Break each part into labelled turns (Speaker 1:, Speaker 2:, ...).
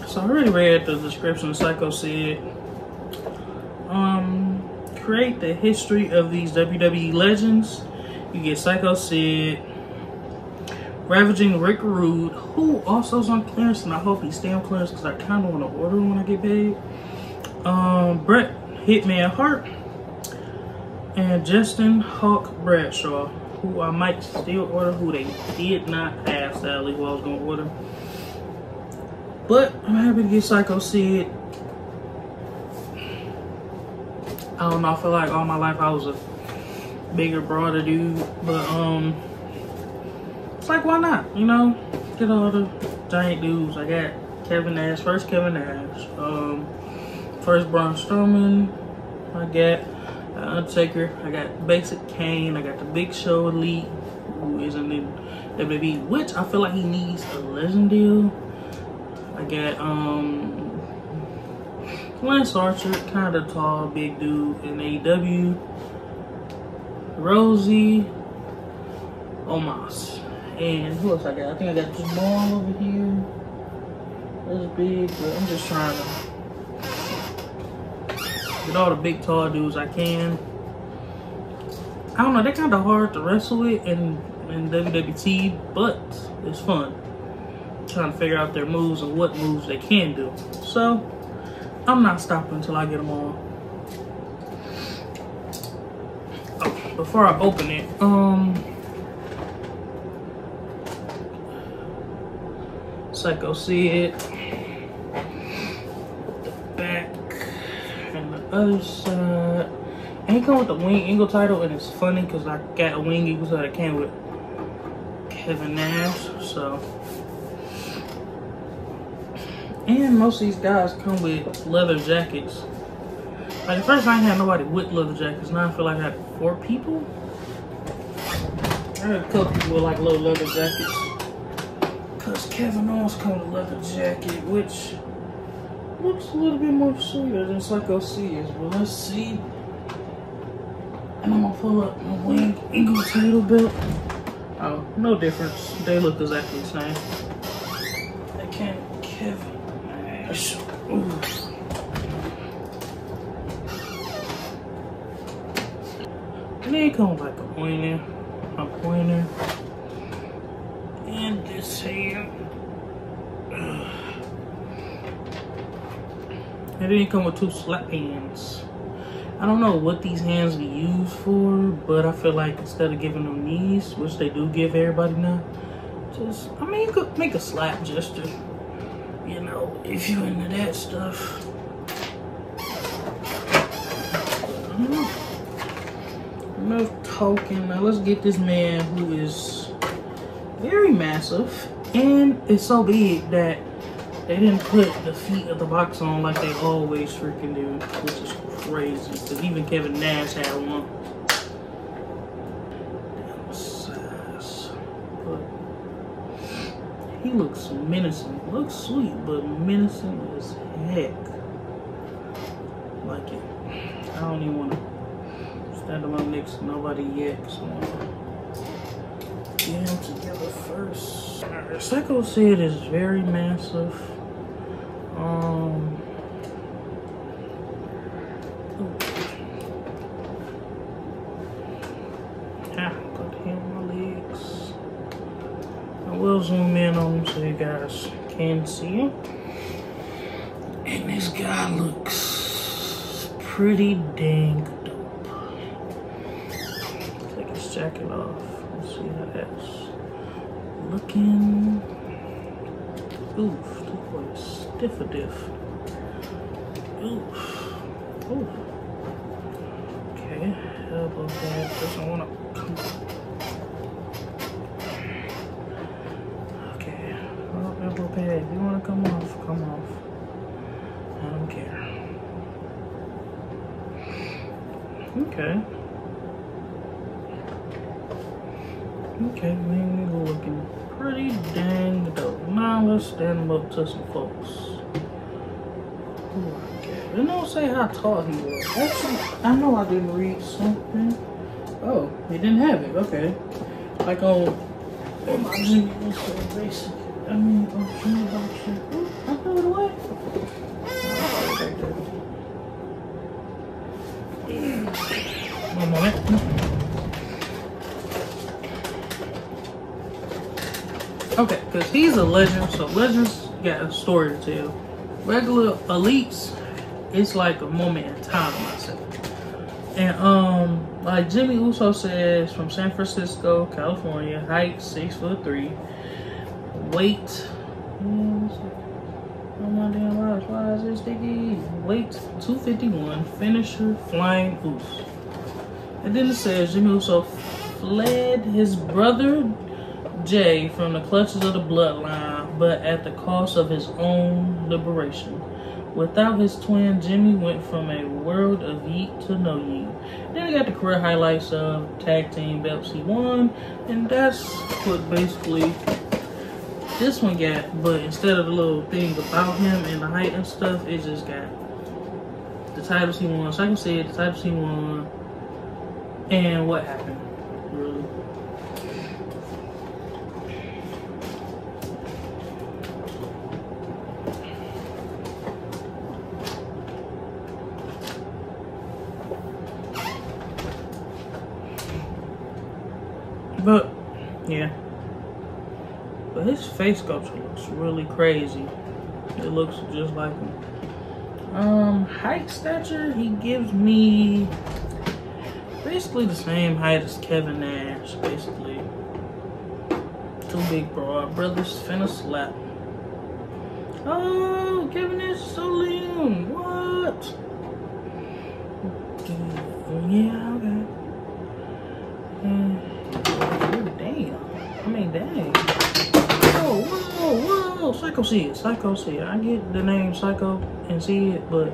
Speaker 1: So I already read the description. Sycho said, create the history of these WWE legends. You get Sycho Sid, Ravaging Rick Rude, who also is on clearance, and I hope he stays on clearance because I kind of want to order when I get paid. Bret Hitman Hart, and Justin Hawk Bradshaw, who I might still order, who they did not have, sadly, who I was going to order. But I'm happy to get Sycho Sid. I don't know, I feel like all my life I was a bigger, broader dude, but it's like, why not, you know? Get all the giant dudes. I got Kevin Nash, first Kevin Nash, first Braun Strowman, I got Undertaker, I got Basic Kane, I got the Big Show Elite, who is in the WWE, which I feel like he needs a legend deal. I got Lance Archer, kind of tall, big dude in AEW. Rosie Omos. And who else I got? I think I got Jamal over here. That's big, but I'm just trying to get all the big tall dudes I can. I don't know, they're kind of hard to wrestle with in WWE, but it's fun. Trying to figure out their moves and what moves they can do. So I'm not stopping until I get them all. Oh, before I open it, Sycho Sid, the back and the other side. And he come with the Wing Eagle title, and it's funny because I got a Wing Eagle title that came with Kevin Nash, so. And most of these guys come with leather jackets. Like, at first I ain't had nobody with leather jackets. Now I feel like I had 4 people. I had a couple people with like low leather jackets. Cause Kevin Owens come with a leather jacket, which looks a little bit more sweeter than Sycho Sid's. But let's see. And I'm gonna pull up my Wing Eagle title belt. Oh, no difference. They look exactly the same. They can't Kevin. Ooh. And then come like a pointer, and this hand. And then you come with 2 slap hands. I don't know what these hands be used for, but I feel like instead of giving them knees, which they do give everybody now, just, I mean, you could make a slap gesture. You know, if you're into that stuff. I don't know. Enough talking. Now let's get this man who is very massive. And it's so big that they didn't put the feet of the box on like they always freaking do. Which is crazy. Because even Kevin Nash had one. Damn size. But he looks menacing. Looks sweet, but menacing as heck. Like it. I don't even want to stand him up next to nobody yet, so I'm gonna get him together first. Alright, Sycho Sid is very massive. Put him on my legs. I will zoom in on him so you guys can see him. And this guy looks pretty dang dope. Take his jacket off. Let's see how that's looking. Oof, this boy is stiff a diff. Oof. Oof. Okay, elbow pad doesn't want to come. Okay, well, elbow pad, if you want to come off, come off. I don't care. Okay. Okay, man, we're looking pretty dang dope. Now let's stand them up to some folks. Who I got? It don't say how tall he was. Actually, I know I didn't read something. Oh, he didn't have it. Okay. Like on my Jimmy Uso basic. I mean, on Jimmy Boxer. I threw it away. One moment. Okay, because he's a legend, so legends got a story to tell. Regular elites, it's like a moment in time, I say. And like Jimmy Uso says, from San Francisco, California, height 6'3", weight. Oh my damn gosh, why is this sticky? Weight 251, finisher, flying Uso. And then it says Jimmy Uso fled his brother Jay from the clutches of the bloodline, but at the cost of his own liberation. Without his twin, Jimmy went from a world of yeet to no yeet. Then he got the career highlights of tag team belts he won, and that's what basically this one got. But instead of the little thing about him and the height and stuff, it just got the titles he won. So I can say the titles he won and what happened, really. But yeah, but his face sculpture looks really crazy. It looks just like him. Height stature, he gives me basically the same height as Kevin Nash, basically. Two big broad brothers finna slap. Oh, Kevin Nash is so lean. What? Yeah, okay. Damn. I mean, dang. Whoa, whoa, whoa. Sycho see it. Sycho see it. I get the name Sycho and see it, but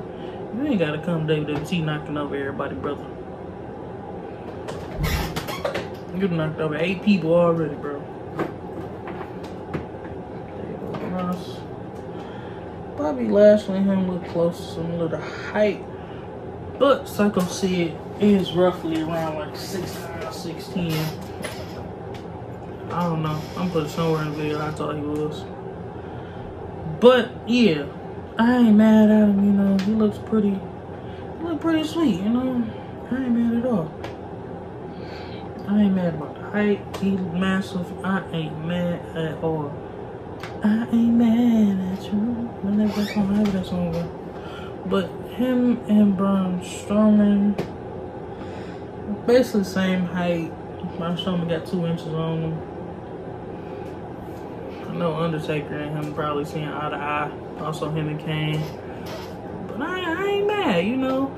Speaker 1: you ain't gotta come WWE knocking over everybody, brother. You knocked over 8 people already, bro. There you go, Ross. Bobby Lashley and him look close to similar to height, but Sycho see it is roughly around like 6'9", 6'10". I don't know. I'm putting somewhere in the video I thought he was. But yeah, I ain't mad at him, you know. He looks pretty sweet, you know. I ain't mad at all. I ain't mad about the height. He's massive. I ain't mad at all. I ain't mad at you. Whenever that song, however that song goes. But him and Braun Strowman, basically the same height. Braun Strowman got 2 inches on him. I know Undertaker and him probably seeing eye to eye. Also him and Kane. But I ain't mad, you know.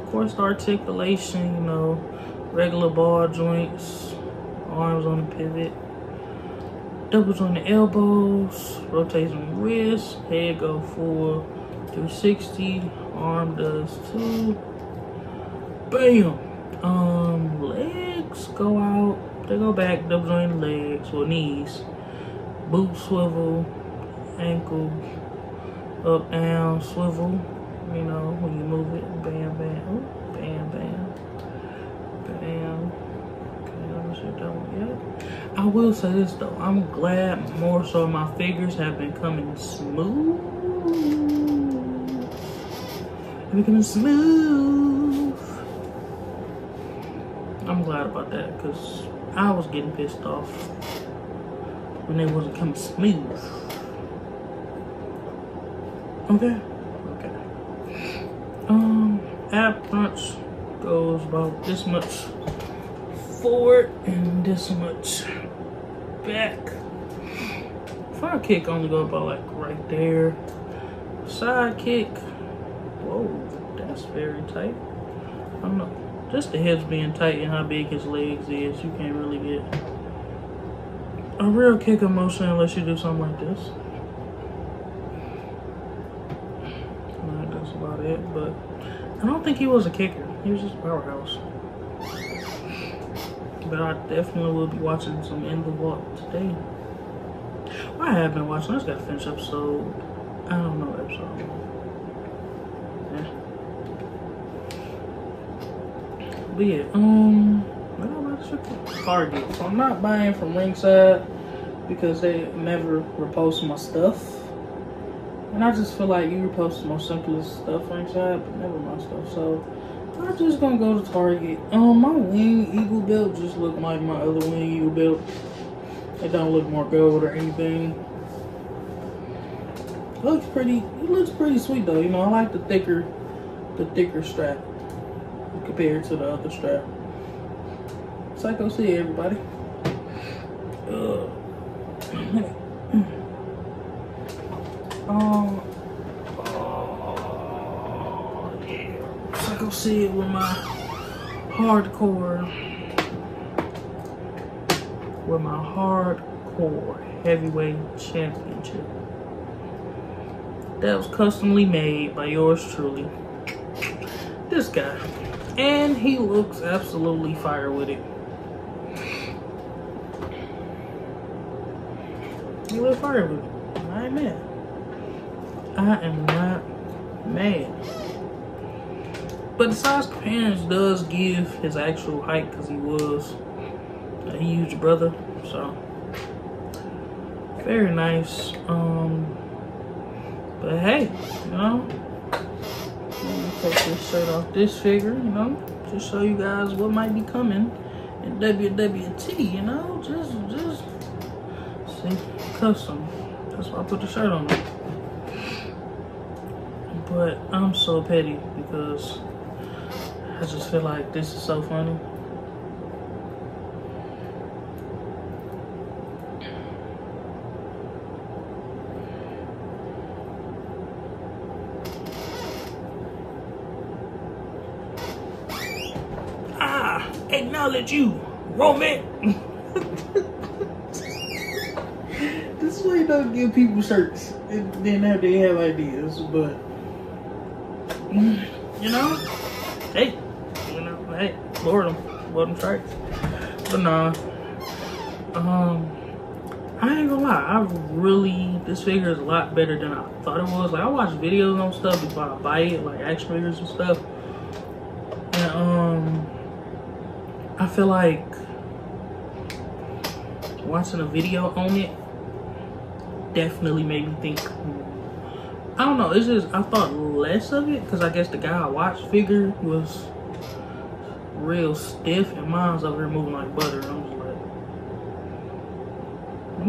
Speaker 1: Of course, the articulation, you know. Regular ball joints. Arms on the pivot. Doubles on the elbows. Rotating wrists. Head go full 360. Arm does too. Bam! Legs go out. They go back. Doubles on the legs or knees. Boot swivel, ankle, up, down, swivel, you know, when you move it, bam, bam, ooh, bam, bam, bam. Okay, let me see that one yet. I will say this though, I'm glad more so my figures have been coming smooth. They're becoming smooth. I'm glad about that, because I was getting pissed off when they wasn't coming smooth. Okay. Ab crunch goes about this much forward and this much back. Front kick only go about like right there. Side kick, whoa, that's very tight. I don't know, just the hips being tight and how big his legs is, you can't really get a real kicker motion unless you do something like this. That's about it, but I don't think he was a kicker. He was just a powerhouse. But I definitely will be watching some End the Walk today. Well, I have been watching. I just got to finish episode. I don't know episode. Yeah. But yeah, I got a lot of shit from Target. So I'm not buying from Ringside because they never repost my stuff. And I just feel like you repost the most simplest stuff Ringside, but never my stuff. So I'm just gonna go to Target. My wing eagle belt just look like my other wing eagle belt. It don't look more gold or anything. It looks pretty sweet though. You know, I like the thicker strap compared to the other strap. Sycho, see you, everybody. Yeah. Sycho, see it with my hardcore heavyweight championship. That was customly made by yours truly. This guy. And he looks absolutely fire with it. He looks fire with it. I ain't mad. I am not mad. But the size comparison does give his actual height because he was a huge brother. So very nice. But hey, you know, let me take this shirt off this figure, you know, just show you guys what might be coming in WWT, you know, just see, custom. That's why I put the shirt on it. But I'm so petty because I just feel like this is so funny. Acknowledge you, Roman. This is why you don't give people shirts and then they have ideas, but you know, hey, Lord them shirts. But nah, I ain't gonna lie, this figure is a lot better than I thought it was. Like, I watch videos on stuff before I buy it, like action figures and stuff, and I feel like watching a video on it definitely made me think. I don't know, it's just, I thought less of it because I guess the guy I watched figure was real stiff and mine's over here moving like butter. And I'm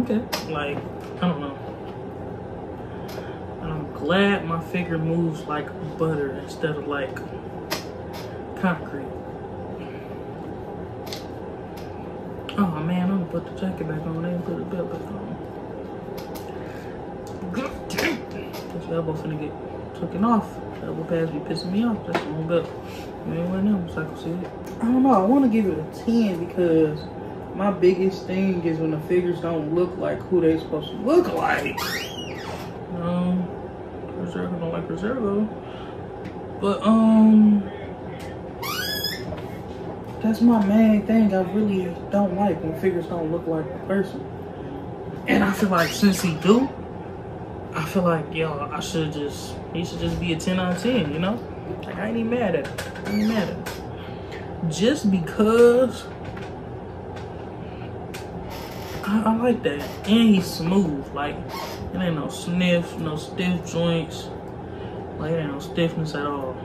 Speaker 1: just like, okay, like, I don't know. And I'm glad my figure moves like butter instead of like concrete. Oh man, I'm gonna put the jacket back on. I didn't put the belt back on. This elbow finna get taken off. The elbow pads be pissing me off. That's the wrong belt. Man, right now, Sycho, see it. I don't know. I want to give it a 10 because my biggest thing is when the figures don't look like who they supposed to look like. Reservo don't like Reservo, but that's my main thing. I really don't like when figures don't look like the person. And I feel like since he do, I feel like, yo, he should just be a 10 out of 10, you know? Like, I ain't even mad at it. I ain't even mad at it. Just because I like that. And he's smooth. Like, it ain't no sniff, no stiff joints. Like, it ain't no stiffness at all.